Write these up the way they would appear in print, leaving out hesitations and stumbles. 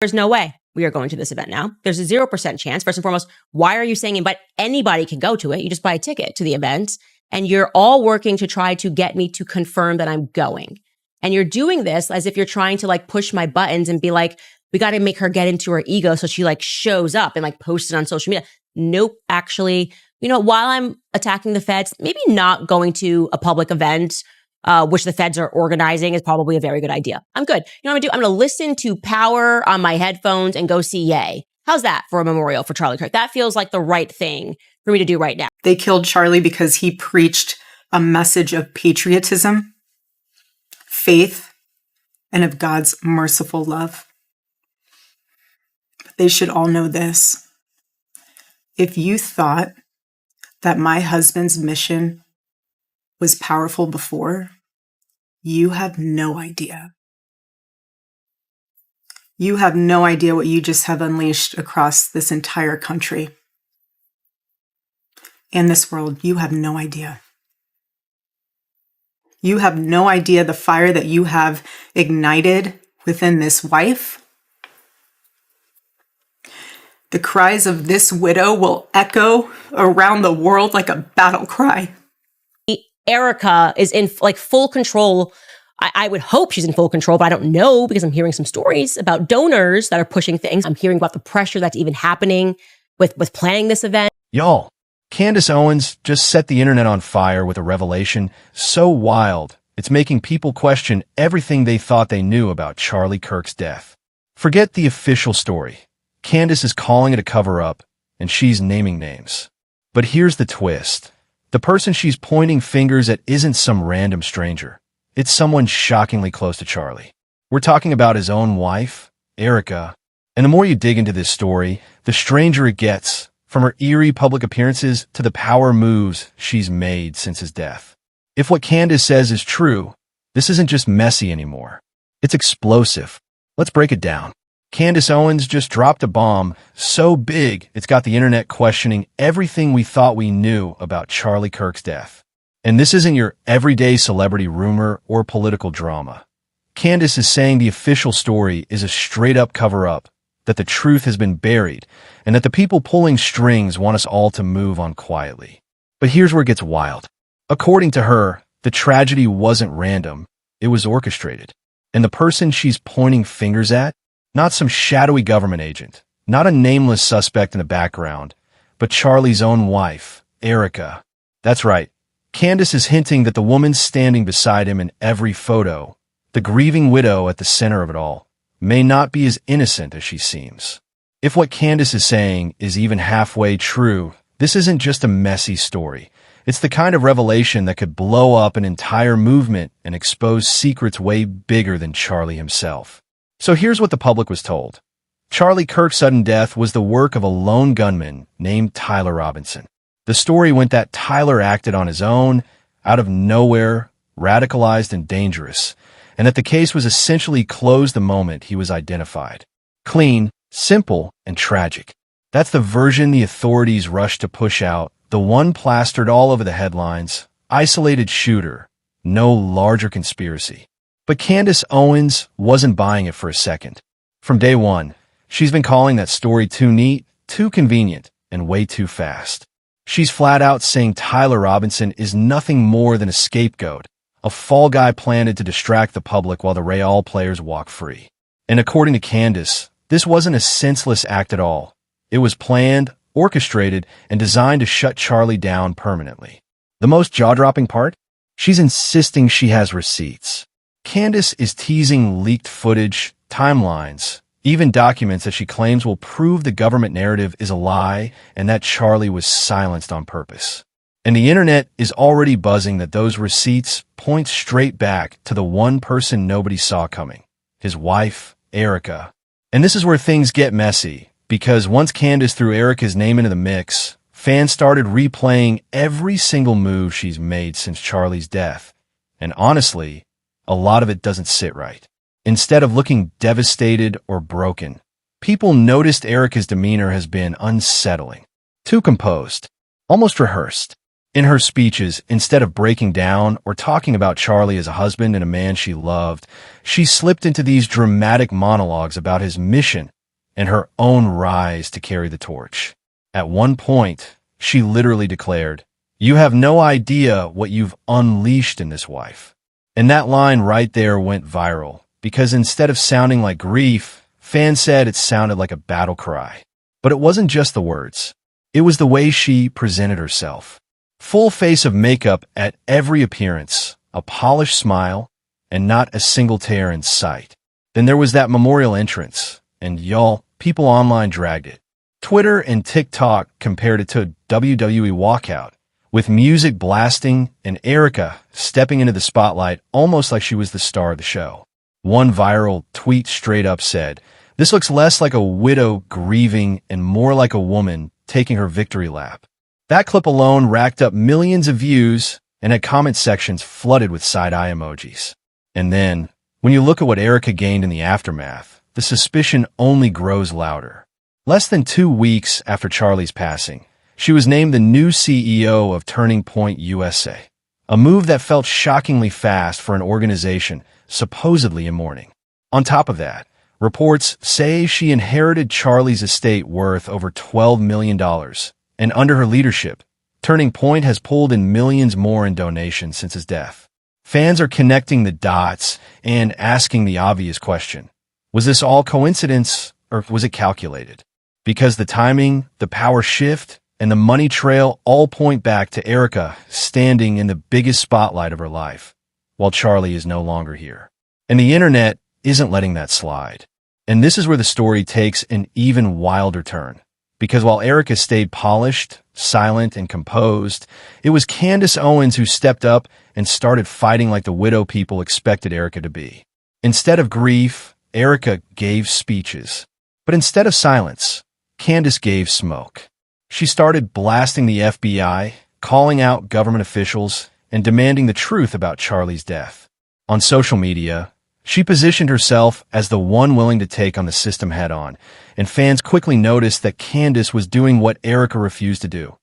There's no way we are going to this event now. There's a 0% chance. First and foremost, why are you saying invite? Anybody can go to it. You just buy a ticket to the event and you're all working to try to get me to confirm that I'm going. And you're doing this as if you're trying to like push my buttons and be like, we got to make her get into her ego. So she like shows up and like posts it on social media. Nope. Actually, while I'm attacking the feds, maybe not going to a public event, which the feds are organizing is probably a very good idea. I'm good. You know what I'm going to do? I'm going to listen to Power on my headphones and go see Ye. How's that for a memorial for Charlie Kirk? That feels like the right thing for me to do right now. They killed Charlie because he preached a message of patriotism, faith, and of God's merciful love. But they should all know this. If you thought that my husband's mission was powerful before, you have no idea. You have no idea what you just have unleashed across this entire country and this world. You have no idea. You have no idea the fire that you have ignited within this wife. The cries of this widow will echo around the world like a battle cry. Erika is in like full control. I would hope she's in full control, but I don't know because I'm hearing some stories about donors that are pushing things. I'm hearing about the pressure that's even happening with planning this event. Y'all, Candace Owens just set the internet on fire with a revelation so wild, it's making people question everything they thought they knew about Charlie Kirk's death. Forget the official story. Candace is calling it a cover-up, and she's naming names. But here's the twist. The person she's pointing fingers at isn't some random stranger. It's someone shockingly close to Charlie. We're talking about his own wife, Erika. And the more you dig into this story, the stranger it gets, from her eerie public appearances to the power moves she's made since his death. If what Candace says is true, this isn't just messy anymore. It's explosive. Let's break it down. Candace Owens just dropped a bomb so big it's got the internet questioning everything we thought we knew about Charlie Kirk's death. And this isn't your everyday celebrity rumor or political drama. Candace is saying the official story is a straight-up cover-up, that the truth has been buried, and that the people pulling strings want us all to move on quietly. But here's where it gets wild. According to her, the tragedy wasn't random, it was orchestrated. And the person she's pointing fingers at, not some shadowy government agent, not a nameless suspect in the background, but Charlie's own wife, Erika. That's right. Candace is hinting that the woman standing beside him in every photo, the grieving widow at the center of it all, may not be as innocent as she seems. If what Candace is saying is even halfway true, this isn't just a messy story. It's the kind of revelation that could blow up an entire movement and expose secrets way bigger than Charlie himself. So here's what the public was told. Charlie Kirk's sudden death was the work of a lone gunman named Tyler Robinson. The story went that Tyler acted on his own, out of nowhere, radicalized and dangerous, and that the case was essentially closed the moment he was identified. Clean, simple, and tragic. That's the version the authorities rushed to push out, the one plastered all over the headlines, isolated shooter, no larger conspiracy. But Candace Owens wasn't buying it for a second. From day one, she's been calling that story too neat, too convenient, and way too fast. She's flat out saying Tyler Robinson is nothing more than a scapegoat, a fall guy planted to distract the public while the Real players walk free. And according to Candace, this wasn't a senseless act at all. It was planned, orchestrated, and designed to shut Charlie down permanently. The most jaw-dropping part? She's insisting she has receipts. Candace is teasing leaked footage, timelines, even documents that she claims will prove the government narrative is a lie and that Charlie was silenced on purpose. And the internet is already buzzing that those receipts point straight back to the one person nobody saw coming, his wife, Erika. And this is where things get messy, because once Candace threw Erika's name into the mix, fans started replaying every single move she's made since Charlie's death. And honestly, a lot of it doesn't sit right. Instead of looking devastated or broken, people noticed Erika's demeanor has been unsettling, too composed, almost rehearsed. In her speeches, instead of breaking down or talking about Charlie as a husband and a man she loved, she slipped into these dramatic monologues about his mission and her own rise to carry the torch. At one point, she literally declared, "You have no idea what you've unleashed in this wife." And that line right there went viral, because instead of sounding like grief, fans said it sounded like a battle cry. But it wasn't just the words. It was the way she presented herself. Full face of makeup at every appearance, a polished smile, and not a single tear in sight. Then there was that memorial entrance, and y'all, people online dragged it. Twitter and TikTok compared it to a WWE walkout, with music blasting and Erika stepping into the spotlight almost like she was the star of the show. One viral tweet straight up said, "This looks less like a widow grieving and more like a woman taking her victory lap." That clip alone racked up millions of views and had comment sections flooded with side-eye emojis. And then, when you look at what Erika gained in the aftermath, the suspicion only grows louder. Less than 2 weeks after Charlie's passing, she was named the new CEO of Turning Point USA, a move that felt shockingly fast for an organization supposedly in mourning. On top of that, reports say she inherited Charlie's estate worth over $12 million, and under her leadership, Turning Point has pulled in millions more in donations since his death. Fans are connecting the dots and asking the obvious question. Was this all coincidence, or was it calculated? Because the timing, the power shift, and the money trail all point back to Erika standing in the biggest spotlight of her life, while Charlie is no longer here. And the internet isn't letting that slide. And this is where the story takes an even wilder turn. Because while Erika stayed polished, silent, and composed, it was Candace Owens who stepped up and started fighting like the widow people expected Erika to be. Instead of grief, Erika gave speeches. But instead of silence, Candace gave smoke. She started blasting the FBI, calling out government officials, and demanding the truth about Charlie's death. On social media, she positioned herself as the one willing to take on the system head-on, and fans quickly noticed that Candace was doing what Erika refused to do: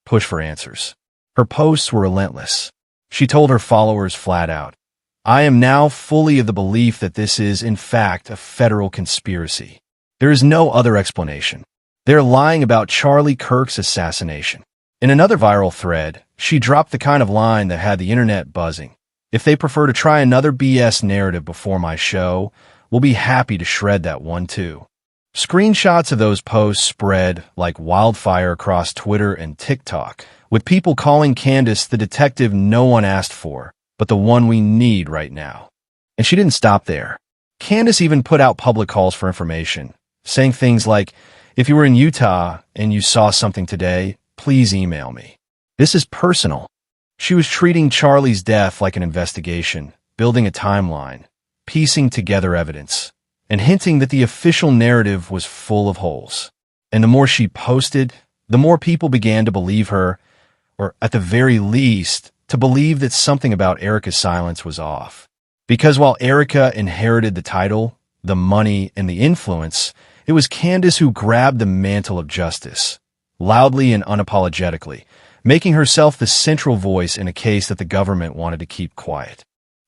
push for answers. Her posts were relentless. She told her followers flat out, "I am now fully of the belief that this is, in fact, a federal conspiracy. There is no other explanation. They're lying about Charlie Kirk's assassination." In another viral thread, she dropped the kind of line that had the internet buzzing. "If they prefer to try another BS narrative before my show, we'll be happy to shred that one too." Screenshots of those posts spread like wildfire across Twitter and TikTok, with people calling Candace the detective no one asked for, but the one we need right now. And she didn't stop there. Candace even put out public calls for information, saying things like, "If you were in Utah and you saw something today, please email me. This is personal." She was treating Charlie's death like an investigation, building a timeline, piecing together evidence, and hinting that the official narrative was full of holes. And the more she posted, the more people began to believe her, or at the very least, to believe that something about Erika's silence was off. Because while Erika inherited the title, the money, and the influence, it was Candace who grabbed the mantle of justice, loudly and unapologetically, making herself the central voice in a case that the government wanted to keep quiet.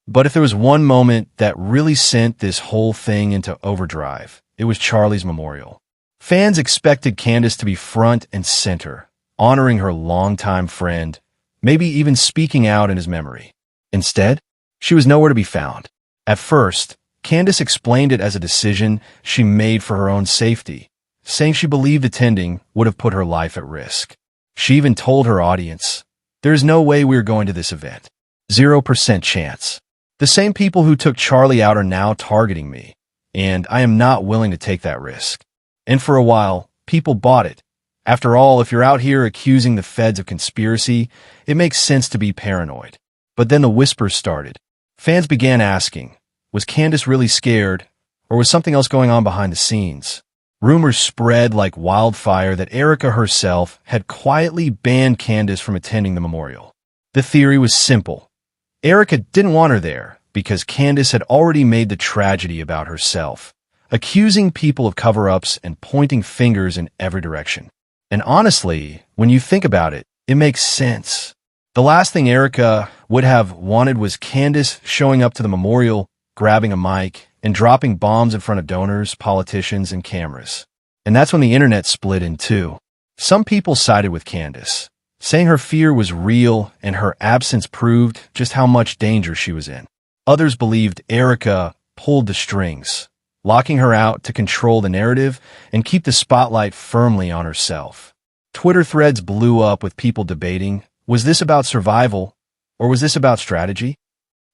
But if there was one moment that really sent this whole thing into overdrive, it was Charlie's memorial. Fans expected Candace to be front and center, honoring her longtime friend, maybe even speaking out in his memory. Instead, she was nowhere to be found. At first, Candace explained it as a decision she made for her own safety, saying she believed attending would have put her life at risk. She even told her audience, "There's no way we're going to this event. 0% chance. The same people who took Charlie out are now targeting me, and I am not willing to take that risk." And for a while, people bought it. After all, if you're out here accusing the feds of conspiracy, it makes sense to be paranoid. But then the whispers started. Fans began asking, was Candace really scared, or was something else going on behind the scenes? Rumors spread like wildfire that Erika herself had quietly banned Candace from attending the memorial. The theory was simple. Erika didn't want her there because Candace had already made the tragedy about herself, accusing people of cover-ups and pointing fingers in every direction. And honestly, when you think about it, it makes sense. The last thing Erika would have wanted was Candace showing up to the memorial, grabbing a mic, and dropping bombs in front of donors, politicians, and cameras. And that's when the internet split in two. Some people sided with Candace, saying her fear was real and her absence proved just how much danger she was in. Others believed Erika pulled the strings, locking her out to control the narrative and keep the spotlight firmly on herself. Twitter threads blew up with people debating, was this about survival or was this about strategy?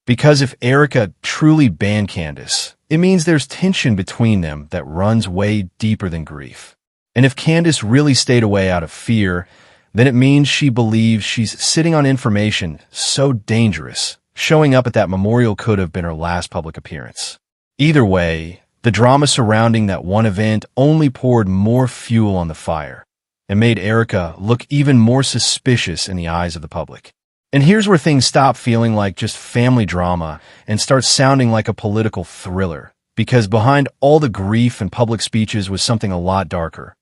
Because if Erika truly banned Candace, it means there's tension between them that runs way deeper than grief. And if Candace really stayed away out of fear, then it means she believes she's sitting on information so dangerous, showing up at that memorial could have been her last public appearance. Either way, the drama surrounding that one event only poured more fuel on the fire and made Erika look even more suspicious in the eyes of the public. And here's where things stop feeling like just family drama and start sounding like a political thriller, because behind all the grief and public speeches was something a lot darker: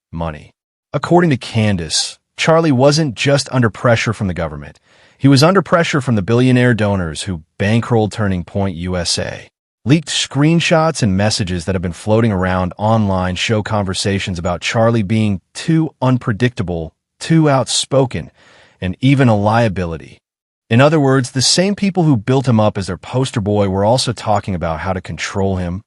money. According to Candace, Charlie wasn't just under pressure from the government. He was under pressure from the billionaire donors who bankrolled Turning Point USA. Leaked screenshots and messages that have been floating around online show conversations about Charlie being too unpredictable, too outspoken, and even a liability. In other words, the same people who built him up as their poster boy were also talking about how to control him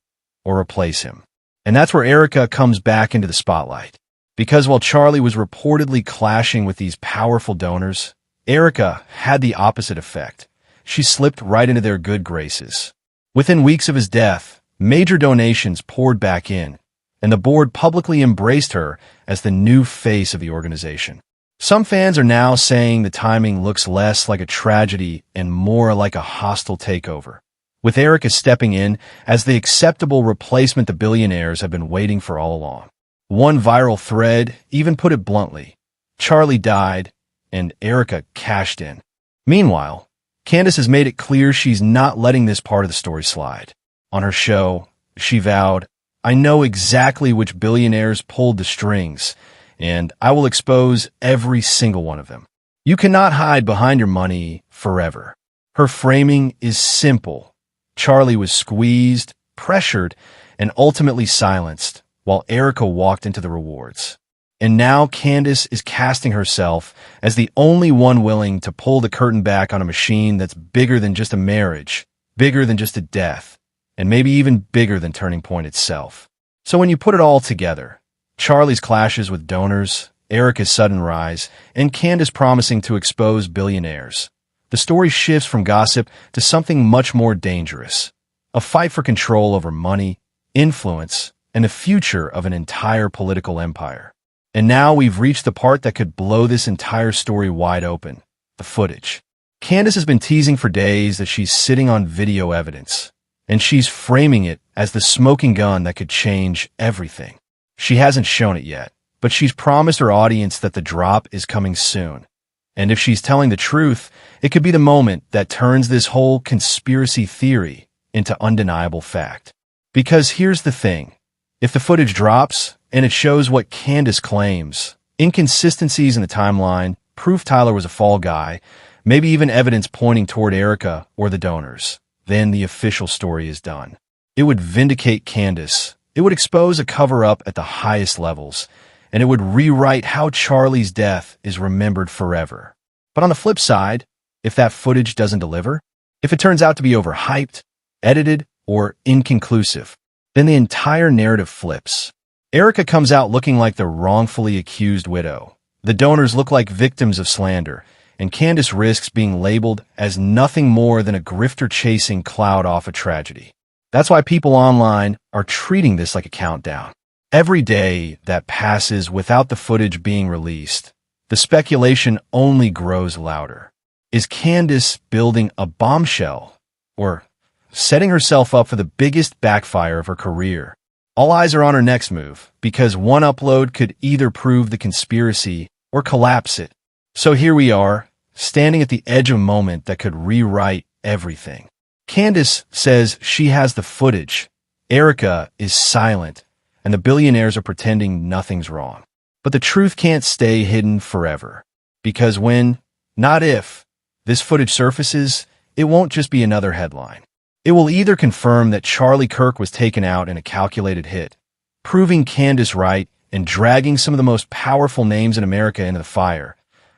or replace him. And that's where Erika comes back into the spotlight. Because while Charlie was reportedly clashing with these powerful donors, Erika had the opposite effect. She slipped right into their good graces. Within weeks of his death, major donations poured back in, and the board publicly embraced her as the new face of the organization. Some fans are now saying the timing looks less like a tragedy and more like a hostile takeover, with Erika stepping in as the acceptable replacement the billionaires have been waiting for all along. One viral thread even put it bluntly: Charlie died, and Erika cashed in. Meanwhile, Candace has made it clear she's not letting this part of the story slide. On her show, she vowed, "I know exactly which billionaires pulled the strings, and I will expose every single one of them. You cannot hide behind your money forever." Her framing is simple. Charlie was squeezed, pressured, and ultimately silenced, while Erika walked into the rewards. And now Candace is casting herself as the only one willing to pull the curtain back on a machine that's bigger than just a marriage, bigger than just a death, and maybe even bigger than Turning Point itself. So when you put it all together, Charlie's clashes with donors, Erika's sudden rise, and Candace promising to expose billionaires, the story shifts from gossip to something much more dangerous: a fight for control over money, influence, and the future of an entire political empire. And now we've reached the part that could blow this entire story wide open: the footage. Candace has been teasing for days that she's sitting on video evidence, and she's framing it as the smoking gun that could change everything. She hasn't shown it yet, but she's promised her audience that the drop is coming soon. And if she's telling the truth, it could be the moment that turns this whole conspiracy theory into undeniable fact. Because here's the thing: if the footage drops, and it shows what Candace claims, inconsistencies in the timeline, proof Tyler was a fall guy, maybe even evidence pointing toward Erika or the donors, then the official story is done. It would vindicate Candace, it would expose a cover-up at the highest levels, and it would rewrite how Charlie's death is remembered forever. But on the flip side, if that footage doesn't deliver, if it turns out to be overhyped, edited, or inconclusive, then the entire narrative flips. Erika comes out looking like the wrongfully accused widow. The donors look like victims of slander, and Candace risks being labeled as nothing more than a grifter chasing cloud off a tragedy. That's why people online are treating this like a countdown. Every day that passes without the footage being released, the speculation only grows louder. Is Candace building a bombshell, or setting herself up for the biggest backfire of her career? All eyes are on her next move, because one upload could either prove the conspiracy or collapse it. So here we are, standing at the edge of a moment that could rewrite everything. Candace says she has the footage. Erika is silent, and the billionaires are pretending nothing's wrong. But the truth can't stay hidden forever. Because when, not if, this footage surfaces, it won't just be another headline. It will either confirm that Charlie Kirk was taken out in a calculated hit, proving Candace right and dragging some of the most powerful names in America into the fire,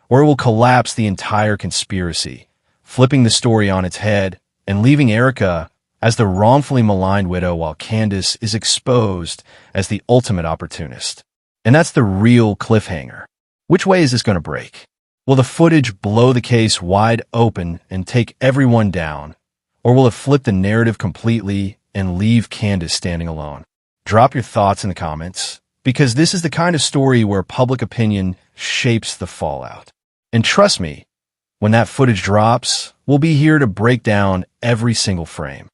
or it will collapse the entire conspiracy, flipping the story on its head and leaving Erika as the wrongfully maligned widow while Candace is exposed as the ultimate opportunist. And that's the real cliffhanger. Which way is this going to break? Will the footage blow the case wide open and take everyone down? Or will it flip the narrative completely and leave Candace standing alone? Drop your thoughts in the comments, because this is the kind of story where public opinion shapes the fallout. And trust me, when that footage drops, we'll be here to break down every single frame.